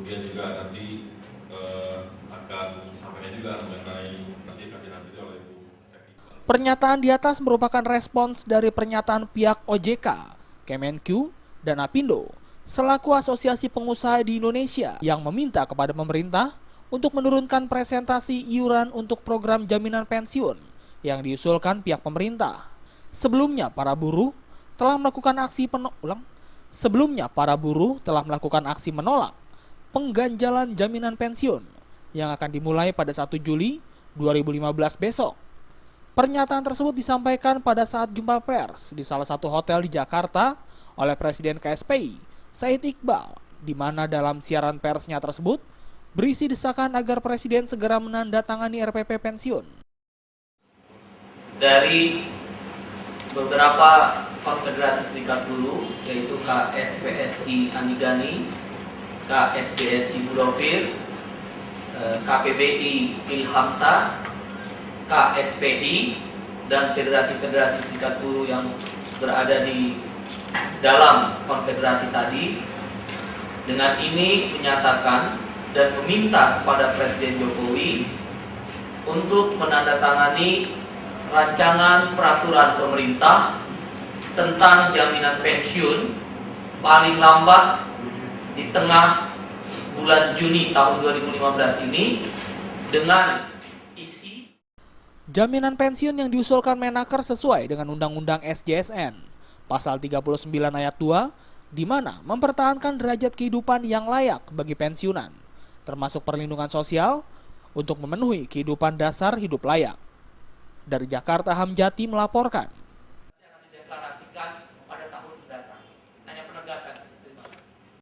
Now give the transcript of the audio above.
kemudian juga nanti akan disampaikan juga mengenai nanti oleh Bu Sekti. Pernyataan di atas merupakan respons dari pernyataan pihak OJK, Kemenq, dan Apindo selaku asosiasi pengusaha di Indonesia yang meminta kepada pemerintah untuk menurunkan presentasi iuran untuk program jaminan pensiun yang diusulkan pihak pemerintah. Sebelumnya para buruh telah melakukan aksi menolak pengganjalan jaminan pensiun yang akan dimulai pada 1 Juli 2015 besok. Pernyataan tersebut disampaikan pada saat jumpa pers di salah satu hotel di Jakarta oleh Presiden KSPI, Said Iqbal, di mana dalam siaran persnya tersebut berisi desakan agar Presiden segera menandatangani RPP pensiun. Dari beberapa konfederasi serikat buruh, yaitu KSPSI Anigani, KSBSI Budofir, KPBI Ilhamsa, KSPI, dan federasi-federasi serikat buruh yang berada di dalam konfederasi tadi, dengan ini menyatakan dan meminta kepada Presiden Jokowi untuk menandatangani rancangan peraturan pemerintah tentang jaminan pensiun paling lambat di tengah bulan Juni tahun 2015 ini dengan isi jaminan pensiun yang diusulkan Menaker sesuai dengan Undang-Undang SJSN pasal 39 ayat 2 di mana mempertahankan derajat kehidupan yang layak bagi pensiunan, termasuk perlindungan sosial untuk memenuhi kehidupan dasar hidup layak. Dari Jakarta, Hamjati melaporkan.